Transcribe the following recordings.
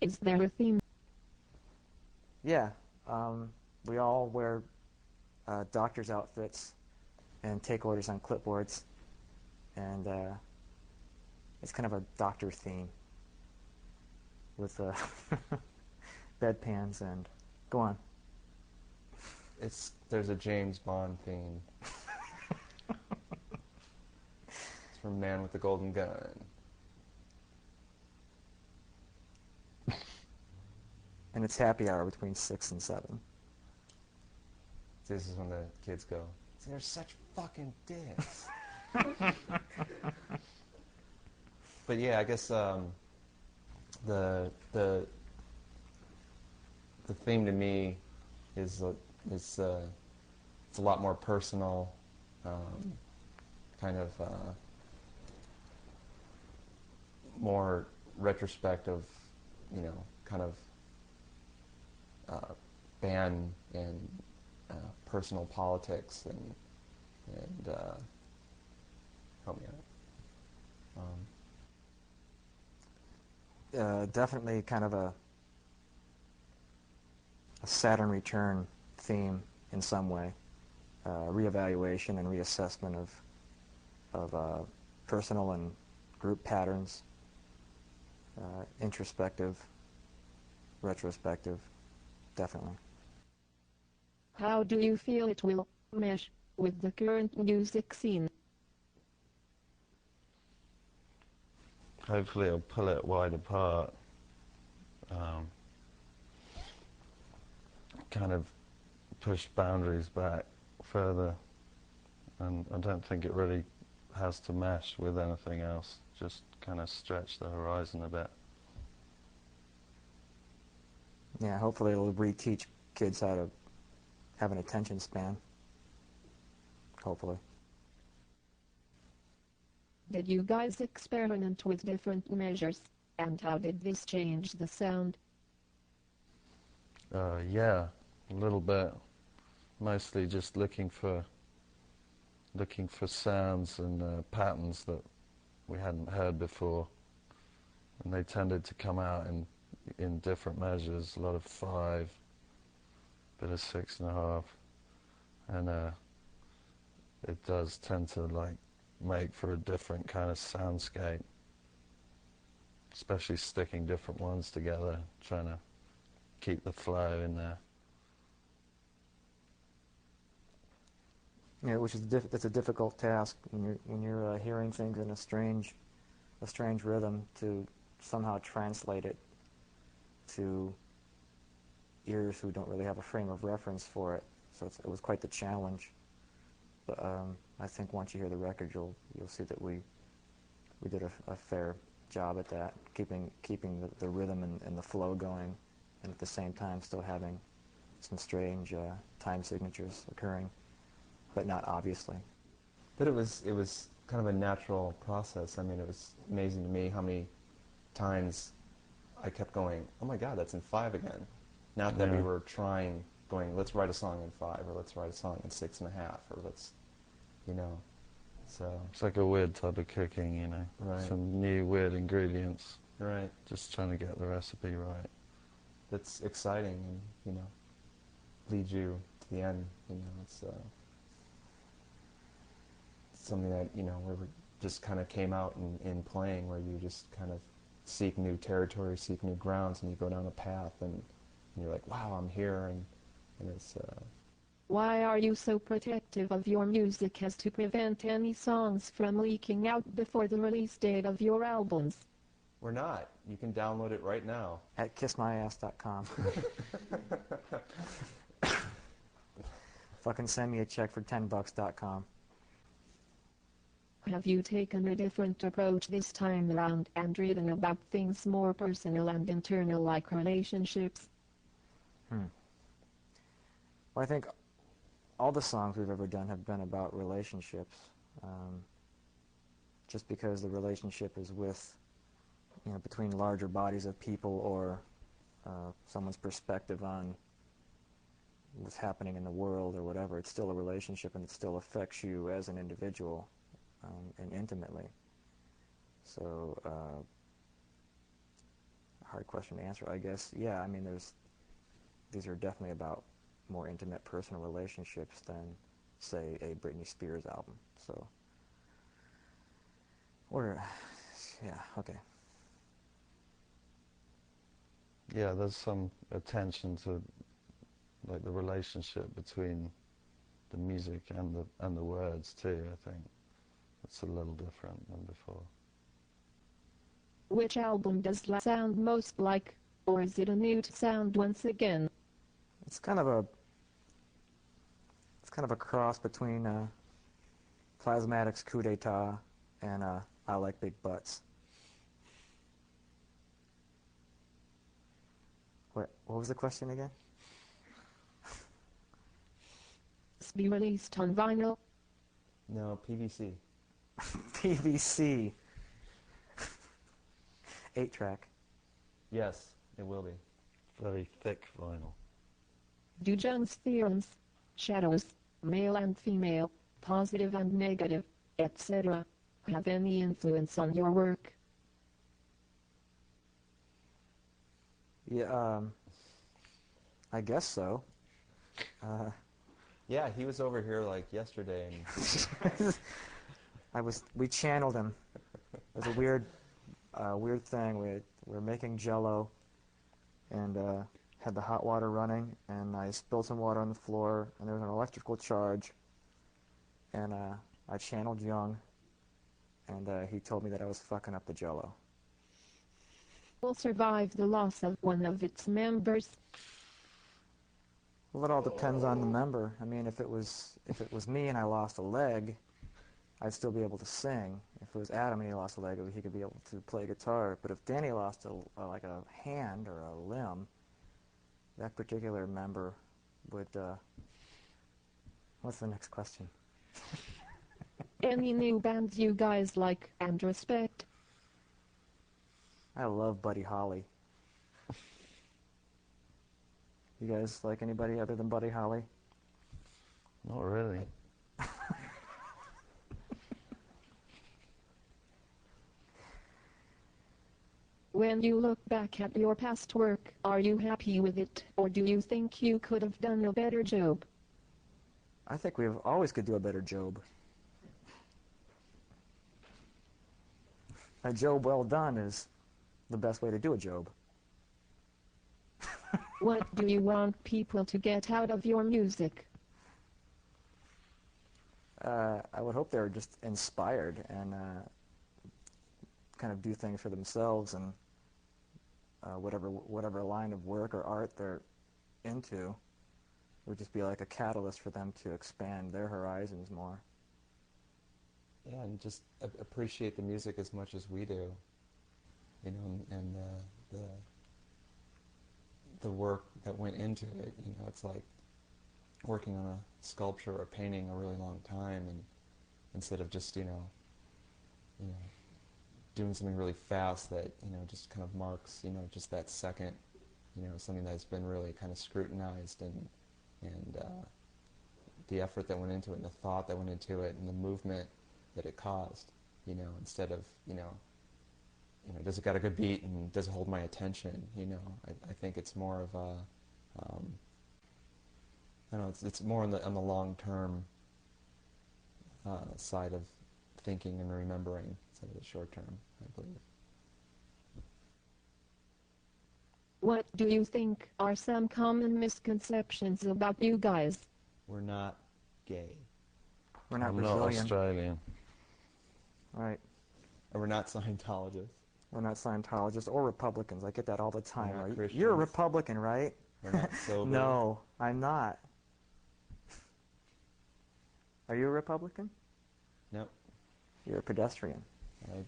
Is there a theme? Yeah, we all wear doctor's outfits and take orders on clipboards, and it's kind of a doctor theme with bedpans and go on. There's a James Bond theme. It's from Man with the Golden Gun. And it's happy hour between 6 and 7. This is when the kids go, they're such fucking dicks. But yeah, I guess the theme to me is it's a lot more personal, kind of more retrospective, kind of ban and personal politics and help me out. Definitely kind of a Saturn return theme in some way, reevaluation and reassessment of personal and group patterns, introspective, retrospective, definitely. How do you feel it will mesh with the current music scene? Hopefully it'll pull it wide apart, kind of push boundaries back further, and I don't think it really has to mesh with anything else, just kind of stretch the horizon a bit. Yeah, hopefully it'll reteach kids how to have an attention span. Hopefully. Did you guys experiment with different measures, and how did this change the sound? Yeah, a little bit. Mostly just looking for sounds and patterns that we hadn't heard before, and they tended to come out in different measures. A lot of 5, bit of 6.5, and it does tend to make for a different kind of soundscape, especially sticking different ones together, trying to keep the flow in there. Yeah, which is that's a difficult task when you're hearing things in a strange rhythm to somehow translate it to ears who don't really have a frame of reference for it. So it was quite the challenge. But I think once you hear the record, you'll see that we did a fair job at that, keeping the rhythm and the flow going, and at the same time still having some strange time signatures occurring, but not obviously. But it was kind of a natural process. I mean, it was amazing to me how many times I kept going, oh my God, that's in 5 again. Not that we were going, let's write a song in 5, or let's write a song in 6.5, or let's, so. It's like a weird type of cooking, Right. Some new weird ingredients. Right. Just trying to get the recipe right. That's exciting and, leads you to the end, it's something that, where we just kind of came out in playing, where you just kind of seek new territory, seek new grounds, and you go down a path, and you're like, wow, I'm here, and it's... Why are you so protective of your music as to prevent any songs from leaking out before the release date of your albums? We're not. You can download it right now. At kissmyass.com. Fucking send me a check for $10.com. Have you taken a different approach this time around and written about things more personal and internal, like relationships? Well, I think all the songs we've ever done have been about relationships. Just because the relationship is with, between larger bodies of people, or someone's perspective on what's happening in the world or whatever, it's still a relationship, and it still affects you as an individual and intimately. So hard question to answer, I guess. Yeah, I mean, these are definitely about more intimate personal relationships than, say, a Britney Spears album. So, or, yeah, okay. Yeah, there's some attention to like the relationship between the music and the words too. I think it's a little different than before. Which album does La sound most like, or is it a new sound once again? It's kind of a cross between Plasmatic's Coup d'etat and I Like Big Butts. What was the question again? It's be released on vinyl. No, PVC. PVC. 8-track. Yes, it will be. Very thick vinyl. Do Jung's theorems, shadows, male and female, positive and negative, etc., have any influence on your work? Yeah, I guess so. Yeah, he was over here like yesterday, and We channeled him. It was a weird thing. We were making Jello, and had the hot water running, and I spilled some water on the floor, and there was an electrical charge, and I channeled Jung, and he told me that I was fucking up the Jello. Will survive the loss of one of its members? Well, it all depends on the member. I mean, if it was me and I lost a leg, I'd still be able to sing. If it was Adam and he lost a leg, he could be able to play guitar. But if Danny lost like a hand or a limb, that particular member would. What's the next question? Any new bands you guys like and respect? I love Buddy Holly. You guys like anybody other than Buddy Holly? Not really. When you look back at your past work, are you happy with it, or do you think you could have done a better job? I think we always could do a better job. A job well done is the best way to do a job. What do you want people to get out of your music? I would hope they're just inspired and kind of do things for themselves, and whatever line of work or art they're into would just be like a catalyst for them to expand their horizons more. yeah, and just appreciate the music as much as we do, you know, and the work that went into it. You know, it's like working on a sculpture or painting a really long time, and instead of just you know doing something really fast that just kind of marks just that second, something that's been really kind of scrutinized, and the effort that went into it and the thought that went into it and the movement that it caused, instead of does it got a good beat and does it hold my attention? I think it's more of a I don't know, it's more on the long term side of thinking and remembering instead of the short term, I believe. What do you think are some common misconceptions about you guys? We're not gay. We're not I'm Brazilian. not Australian. Right. And we're not Scientologists. We're not Scientologists or Republicans. I get that all the time. We're not Right? Christians. You're a Republican, right? We're not sober. No, I'm not. Are you a Republican? Nope. You're a pedestrian. I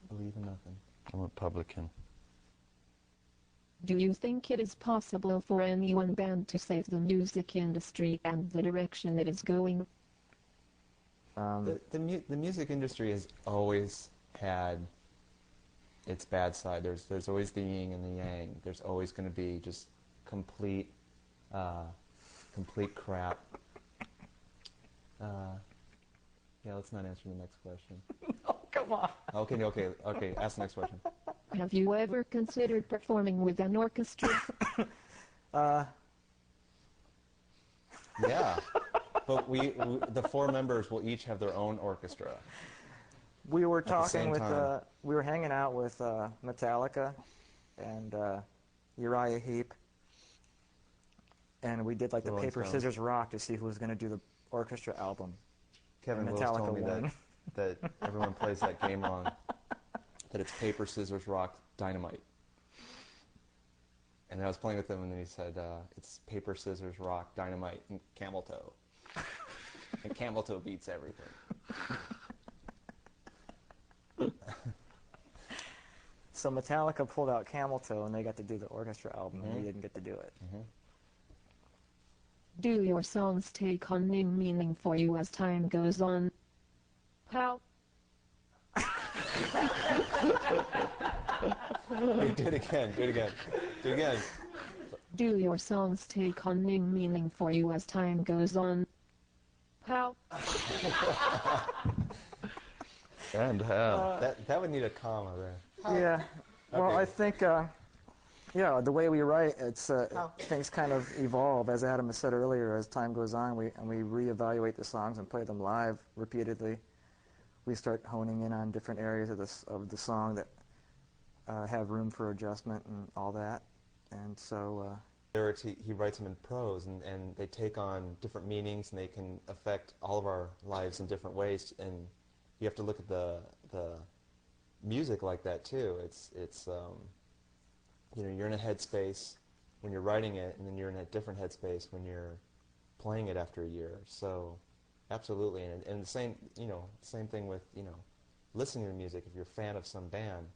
believe in nothing. I'm a publican. Do you think it is possible for any one band to save the music industry and the direction it is going? The music industry has always had its bad side. There's always the yin and the yang. There's always going to be just complete crap. Yeah, let's not answer the next question. Come on. Okay. Ask the next question. Have you ever considered performing with an orchestra? Yeah, but the four members will each have their own orchestra. We were the talking same with, time. we were hanging out with Metallica and Uriah Heep, and we did like the Rolling paper, Stones. scissors, rock to see who was going to do the orchestra album. Kevin And Willis Metallica told me won. that everyone plays that game wrong. That it's paper, scissors, rock, dynamite. And I was playing with him, and then he said, it's paper, scissors, rock, dynamite, and camel toe. And camel toe beats everything. So Metallica pulled out Camel Toe, and they got to do the orchestra album, and we didn't get to do it. Do your songs take on new meaning for you as time goes on? How? Hey, do it again. Do your songs take on new meaning for you as time goes on? How? And how? That would need a comma there. Yeah. Well, Okay. I think, yeah, the way we write, it's things kind of evolve, as Adam has said earlier. As time goes on, we reevaluate the songs and play them live repeatedly. We start honing in on different areas of the song that have room for adjustment and all that. And so, Lyrics, he writes them in prose, and they take on different meanings, and they can affect all of our lives in different ways. And you have to look at the music like that too. It's you're in a headspace when you're writing it, and then you're in a different headspace when you're playing it after a year. So, absolutely, and the same same thing with listening to music. If you're a fan of some band,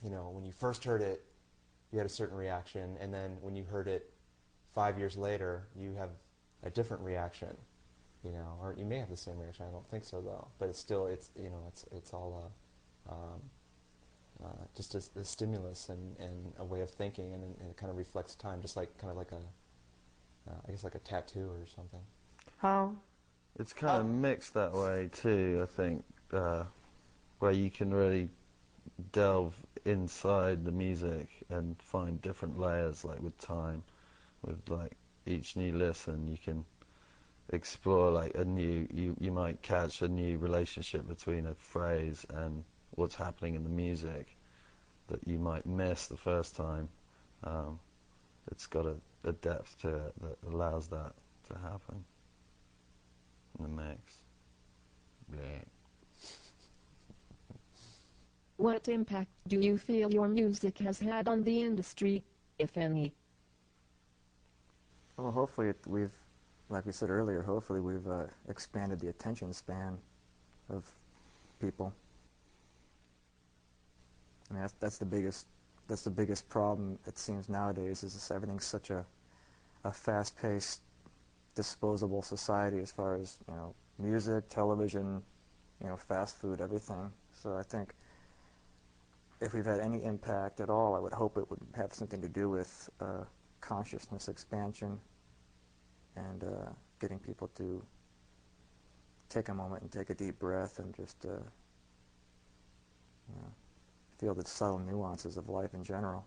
when you first heard it, you had a certain reaction, and then when you heard it 5 years later, you have a different reaction, or you may have the same reaction. I don't think so though, but it's still it's all just a stimulus and a way of thinking, and it kind of reflects time, just like I guess like a tattoo or something. how? It's kind of mixed that way too, I think, where you can really delve inside the music and find different layers, like with time, with like each new listen you can explore like you might catch a new relationship between a phrase and what's happening in the music that you might miss the first time. It's got a depth to it that allows that to happen in the mix. Yeah. What impact do you feel your music has had on the industry, if any? Well, hopefully like we said earlier, hopefully we've expanded the attention span of people. I mean, that's the biggest problem, it seems, nowadays, is everything's such a fast-paced, disposable society as far as, music, television, fast food, everything. So I think if we've had any impact at all, I would hope it would have something to do with consciousness expansion and getting people to take a moment and take a deep breath and just feel the subtle nuances of life in general.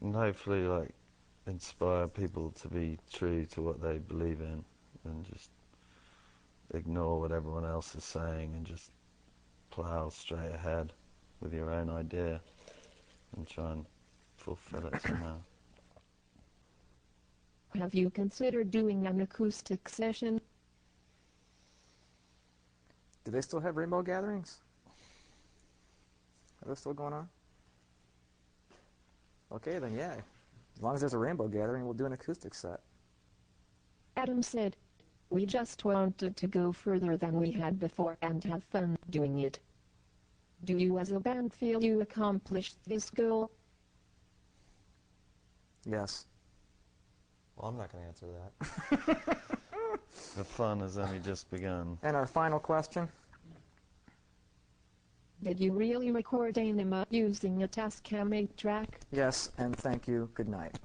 And hopefully like inspire people to be true to what they believe in and just ignore what everyone else is saying and just plow straight ahead with your own idea and try and fulfill it somehow. Have you considered doing an acoustic session? Do they still have rainbow gatherings? Are those still going on? Okay, then yeah. As long as there's a rainbow gathering, we'll do an acoustic set. Adam said, "We just wanted to go further than we had before and have fun doing it." Do you as a band feel you accomplished this goal? Yes. Well, I'm not going to answer that. The fun has only just begun. And our final question? Did you really record Anima using a Tascam 8-track? Yes, and thank you. Good night.